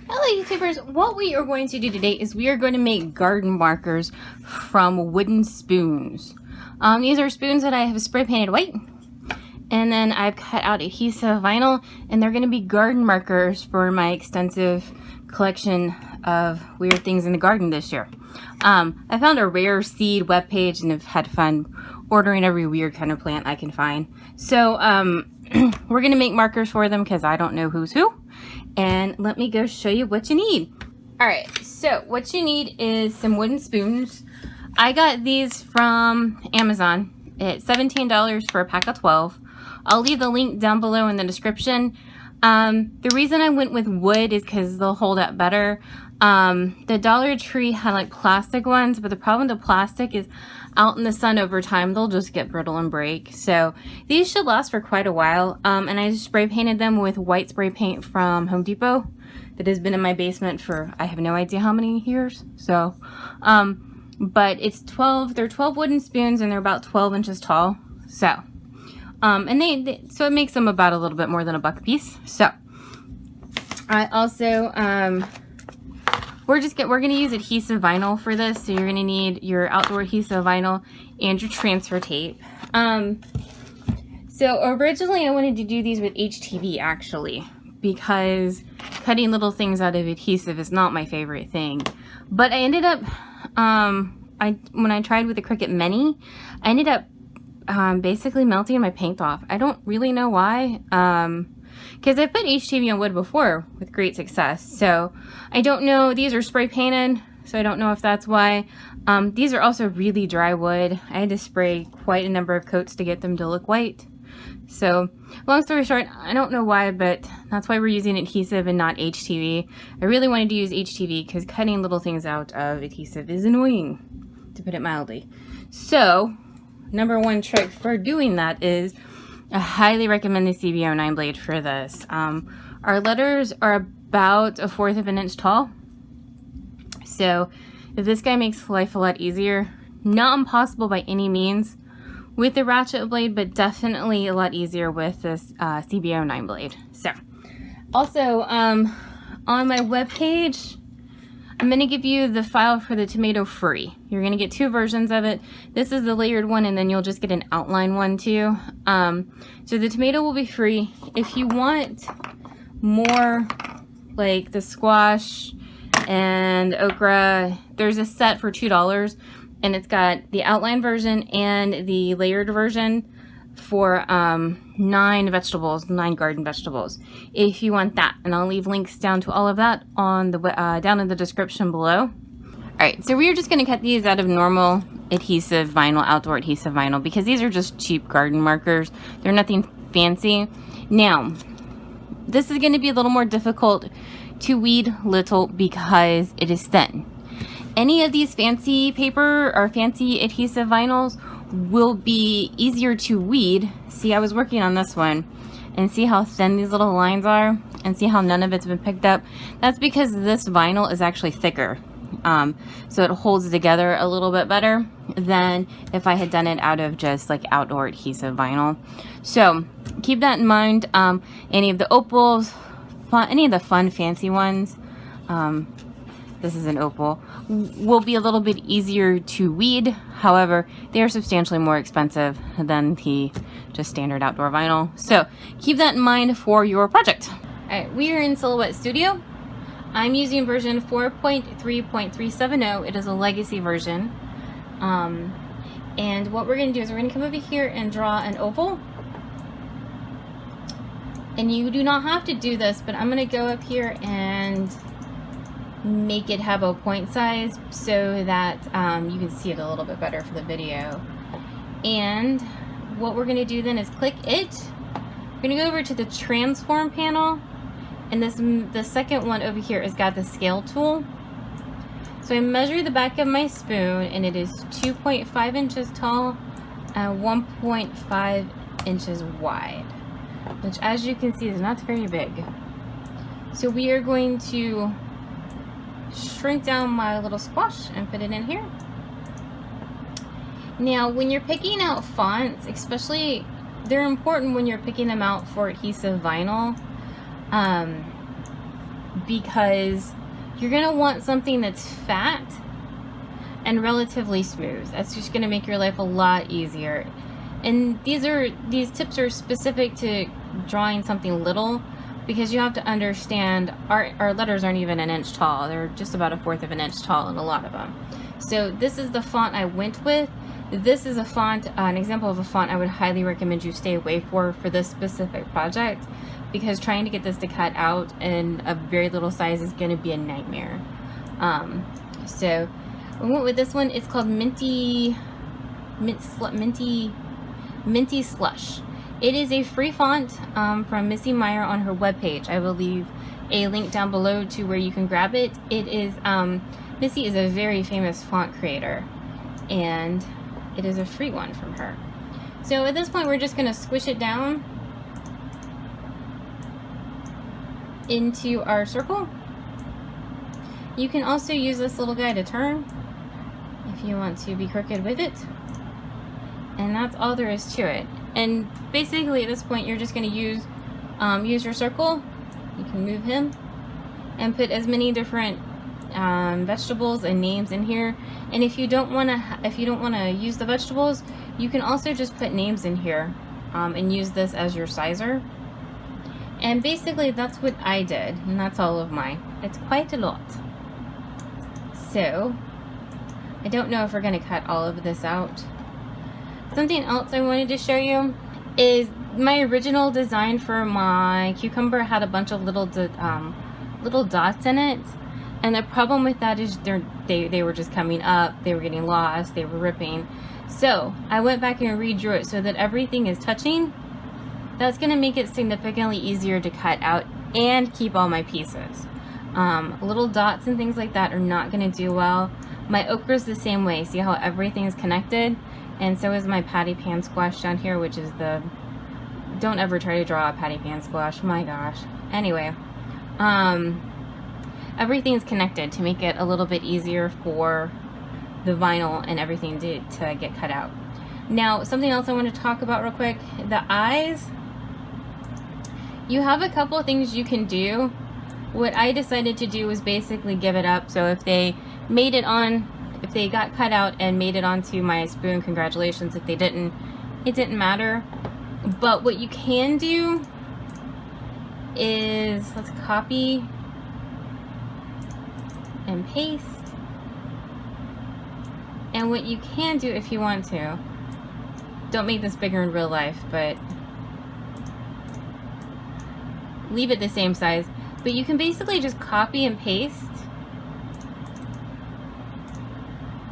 Hello YouTubers, what we are going to do today is we are going to make garden markers from wooden spoons. These are spoons that I have spray painted white, and then I've cut out adhesive vinyl, and they're going to be garden markers for my extensive collection of weird things in the garden this year. I found a rare seed webpage and have had fun ordering every weird kind of plant I can find. So we're going to make markers for them because I don't know who's who. And let me go show you what you need. Alright, so what you need is some wooden spoons. I got these from Amazon. It's $17 for a pack of 12. I'll leave the link down below in the description. The reason I went with wood is because they'll hold up better. The Dollar Tree had like plastic ones, but the problem with the plastic is out in the sun over time, they'll just get brittle and break. So these should last for quite a while. And I just spray painted them with white spray paint from Home Depot that has been in my basement for I have no idea how many years. So, but it's 12, they're 12 wooden spoons and they're about 12 inches tall. So, and so it makes them about a little bit more than $1 a piece. So I also, we're going to use adhesive vinyl for this. So you're going to need your outdoor adhesive vinyl and your transfer tape. So originally I wanted to do these with HTV actually, because cutting little things out of adhesive is not my favorite thing. But I ended up, when I tried with the Cricut Mini, I ended up basically melting my paint off. I don't really know why. Because I put HTV on wood before with great success. So I don't know. These are spray painted, so I don't know if that's why. These are also really dry wood. I had to spray quite a number of coats to get them to look white. So long story short, I don't know why, but that's why we're using adhesive and not HTV. I really wanted to use HTV because cutting little things out of adhesive is annoying, to put it mildly. So number one trick for doing that is I highly recommend the CBO 9 blade for this. Our letters are about 1/4 of an inch tall. So if this guy makes life a lot easier, not impossible by any means with the ratchet blade, but definitely a lot easier with this CBO 9 blade. So also on my webpage, I'm going to give you the file for the tomato free. You're going to get 2 versions of it. This is the layered one, and then you'll just get an outline one too. So the tomato will be free. If you want more like the squash and the okra, there's a set for $2, and it's got the outline version and the layered version for 9 vegetables, 9 garden vegetables, if you want that. And I'll leave links down to all of that on the down in the description below. Alright, so we're just going to cut these out of normal adhesive vinyl, outdoor adhesive vinyl, because these are just cheap garden markers. They're nothing fancy. Now, this is going to be a little more difficult to weed little because it is thin. Any of these fancy paper or fancy adhesive vinyls will be easier to weed. See, I was working on this one, and see how thin these little lines are, and see how none of it's been picked up. That's because this vinyl is actually thicker, so it holds together a little bit better than if I had done it out of just like outdoor adhesive vinyl. So keep that in mind. Any of the opals, any of the fun fancy ones, this is an opal, will be a little bit easier to weed. However, they are substantially more expensive than the just standard outdoor vinyl. So keep that in mind for your project. Alright, we are in Silhouette Studio. I'm using version 4.3.370. It is a legacy version. And what we're going to do is we're going to come over here and draw an oval. And you do not have to do this, but I'm going to go up here and make it have a point size so that you can see it a little bit better for the video. And what we're going to do then is click it. We're going to go over to the transform panel, and the second one over here has got the scale tool. So I measure the back of my spoon, and it is 2.5 inches tall and 1.5 inches wide, which, as you can see, is not very big. So we are going to shrink down my little squash and put it in here. Now, when you're picking out fonts, especially, they're important when you're picking them out for adhesive vinyl. because you're going to want something that's fat and relatively smooth. That's just going to make your life a lot easier. And these tips are specific to drawing something little, because you have to understand our letters aren't even an inch tall. They're just about 1/4 of an inch tall in a lot of them. So this is the font I went with. This is a font, an example of a font I would highly recommend you stay away for this specific project, because trying to get this to cut out in a very little size is going to be a nightmare. So we went with this one. It's called Minty Slush. It is a free font from Missy Meyer on her webpage. I will leave a link down below to where you can grab it. It is Missy is a very famous font creator, and it is a free one from her. So at this point, we're just going to squish it down into our circle. You can also use this little guy to turn if you want to be crooked with it. And that's all there is to it. And basically at this point, you're just going to use your circle. You can move him and put as many different vegetables and names in here. And if you don't want to use the vegetables, you can also just put names in here and use this as your sizer. And basically that's what I did, and that's all of mine. It's quite a lot. So I don't know if we're going to cut all of this out. Something else I wanted to show you is my original design for my cucumber had a bunch of little dots in it, and the problem with that is they were just coming up, they were getting lost, they were ripping. So I went back and redrew it so that everything is touching. That's going to make it significantly easier to cut out and keep all my pieces. Little dots and things like that are not going to do well. My ochre is the same way. See how everything is connected? And so is my patty pan squash down here, which is the... Don't ever try to draw a patty pan squash. My gosh. Anyway, everything's connected to make it a little bit easier for the vinyl and everything to get cut out. Now, something else I want to talk about real quick. The eyes. You have a couple of things you can do. What I decided to do was basically give it up. So if they made it on... If they got cut out and made it onto my spoon, congratulations. If they didn't, it didn't matter. But what you can do is, let's copy and paste. And what you can do if you want to, don't make this bigger in real life, but leave it the same size. But you can basically just copy and paste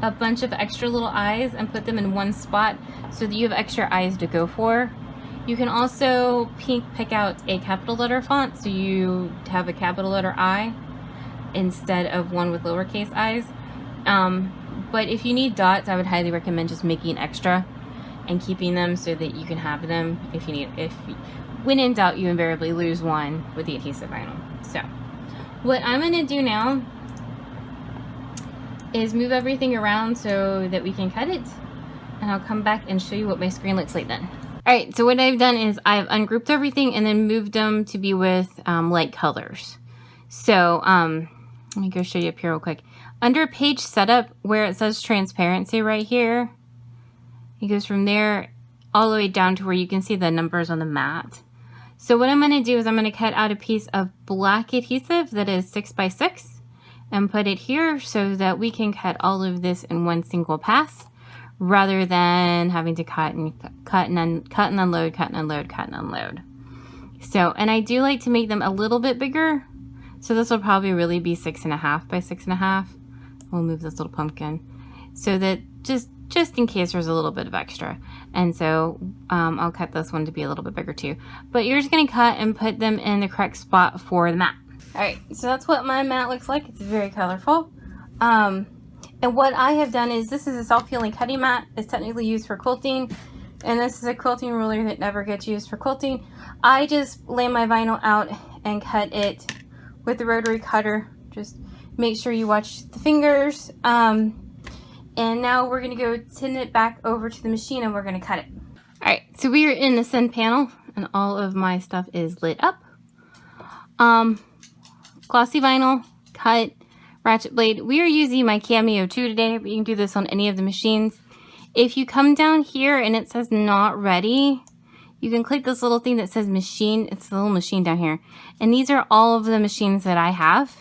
a bunch of extra little eyes and put them in one spot so that you have extra eyes to go for. You can also pick out a capital letter font so you have a capital letter I instead of one with lowercase i's. But if you need dots, I would highly recommend just making extra and keeping them so that you can have them if you need. When in doubt, you invariably lose one with the adhesive vinyl. So what I'm going to do now is move everything around so that we can cut it, and I'll come back and show you what my screen looks like then. Alright, so what I've done is I've ungrouped everything and then moved them to be with light colors. So let me go show you up here real quick. Under page setup, where it says transparency right here, it goes from there all the way down to where you can see the numbers on the mat. So what I'm going to do is I'm going to cut out a piece of black adhesive that is 6 by 6 and put it here so that we can cut all of this in one single pass rather than having to cut and unload. So, and I do like to make them a little bit bigger. So this will probably really be 6.5 by 6.5. We'll move this little pumpkin so that just in case there's a little bit of extra. And so I'll cut this one to be a little bit bigger too. But you're just going to cut and put them in the correct spot for the mat. Alright, so that's what my mat looks like. It's very colorful. And what I have done is, this is a self-healing cutting mat. It's technically used for quilting. And this is a quilting ruler that never gets used for quilting. I just lay my vinyl out and cut it with the rotary cutter. Just make sure you watch the fingers. And now we're going to go send it back over to the machine and we're going to cut it. Alright, so we are in the send panel and all of my stuff is lit up. glossy vinyl, cut, ratchet blade. We are using my Cameo 2 today, but you can do this on any of the machines. If you come down here and it says not ready, you can click this little thing that says machine. It's a little machine down here. And these are all of the machines that I have.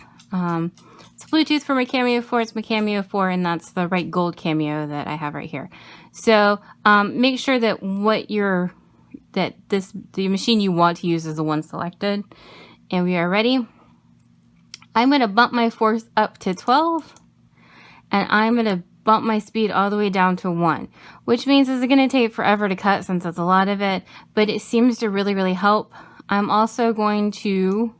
It's Bluetooth for my Cameo 4. It's my Cameo 4, and that's the right gold Cameo that I have right here. So make sure that the machine you want to use is the one selected. And we are ready. I'm going to bump my force up to 12, and I'm going to bump my speed all the way down to 1, which means it's going to take forever to cut since that's a lot of it, but it seems to really, really help. I'm also going to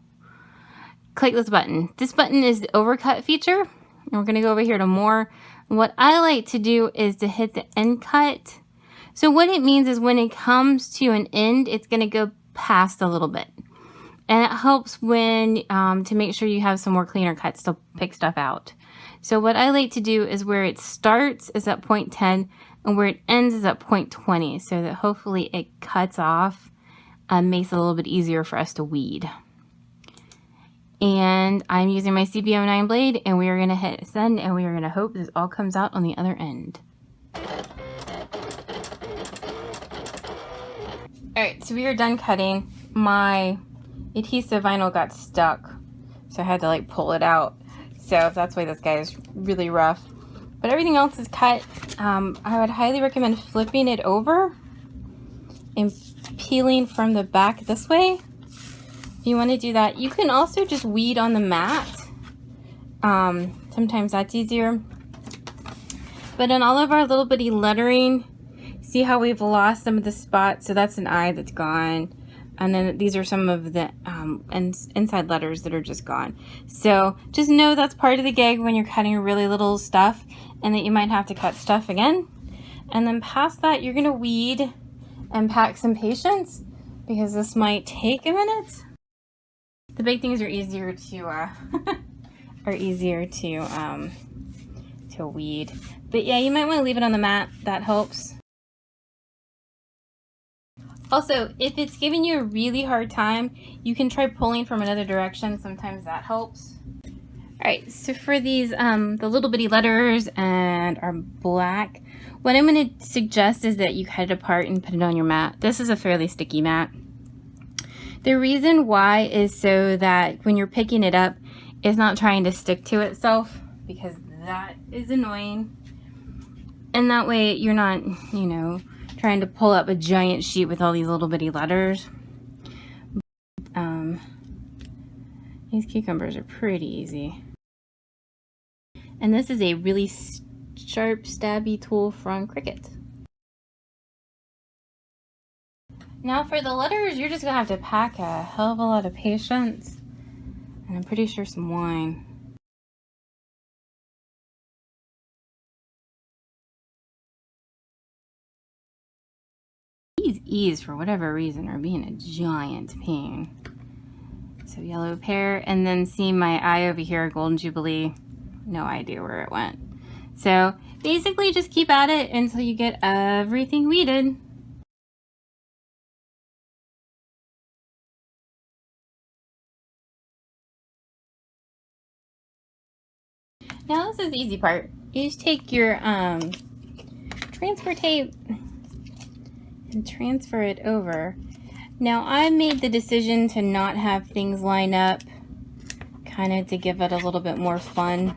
click this button. This button is the overcut feature, and we're going to go over here to more. What I like to do is to hit the end cut. So what it means is when it comes to an end, it's going to go past a little bit. And it helps when to make sure you have some more cleaner cuts to pick stuff out. So what I like to do is where it starts is at 0.10 and where it ends is at 0.20, so that hopefully it cuts off and makes it a little bit easier for us to weed. And I'm using my CB09 blade, and we are going to hit send, and we are going to hope this all comes out on the other end. Alright, so we are done cutting. My adhesive vinyl got stuck, so I had to like pull it out. So that's why this guy is really rough. But everything else is cut. I would highly recommend flipping it over and peeling from the back this way. If you want to do that, you can also just weed on the mat. Sometimes that's easier. But in all of our little bitty lettering, see how we've lost some of the spots? So that's an I that's gone. And then these are some of the inside letters that are just gone. So just know that's part of the gig when you're cutting really little stuff, and that you might have to cut stuff again. And then past that, you're gonna weed and pack some patience, because this might take a minute. The big things are easier to to weed. But yeah, you might want to leave it on the mat. That helps. Also, if it's giving you a really hard time, you can try pulling from another direction. Sometimes that helps. Alright, so for these, the little bitty letters and our black, what I'm going to suggest is that you cut it apart and put it on your mat. This is a fairly sticky mat. The reason why is so that when you're picking it up, it's not trying to stick to itself, because that is annoying. And that way you're not, you know, trying to pull up a giant sheet with all these little bitty letters. These cucumbers are pretty easy. And this is a really sharp, stabby tool from Cricut. Now for the letters, you're just gonna have to pack a hell of a lot of patience, and I'm pretty sure some wine. These E's, for whatever reason, are being a giant pain. So yellow pear, and then see my eye over here, Golden Jubilee. No idea where it went. So basically just keep at it until you get everything weeded. Now this is the easy part. You just take your transfer tape and transfer it over. Now I made the decision to not have things line up, kind of to give it a little bit more fun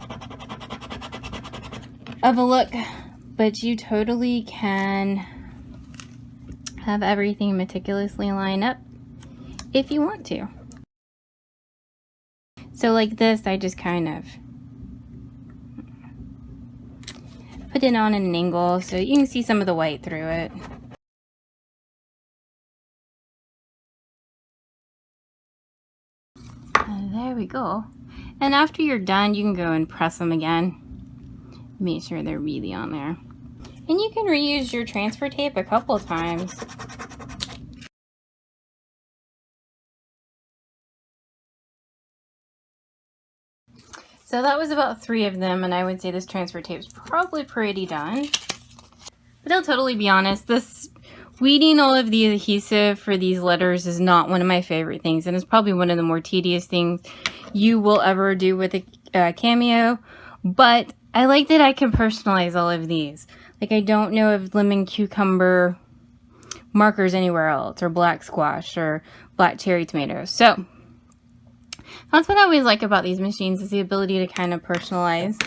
of a look, but you totally can have everything meticulously line up if you want to. So like this, I just kind of put it on an angle so you can see some of the white through it. And there we go. And after you're done, you can go and press them again. Make sure they're really on there. And you can reuse your transfer tape a couple of times. So that was about 3 of them, and I would say this transfer tape is probably pretty done. But I'll totally be honest, this weeding all of the adhesive for these letters is not one of my favorite things, and it's probably one of the more tedious things you will ever do with a Cameo, but I like that I can personalize all of these. Like, I don't know of lemon cucumber markers anywhere else, or black squash, or black cherry tomatoes. So that's what I always like about these machines, is the ability to kind of personalize.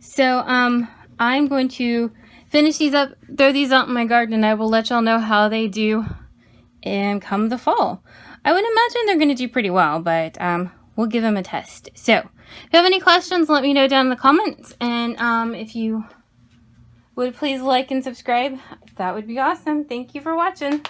So I'm going to finish these up, throw these out in my garden, and I will let y'all know how they do and come the fall. I would imagine they're going to do pretty well, but we'll give them a test. So if you have any questions, let me know down in the comments, and if you would please like and subscribe, that would be awesome. Thank you for watching.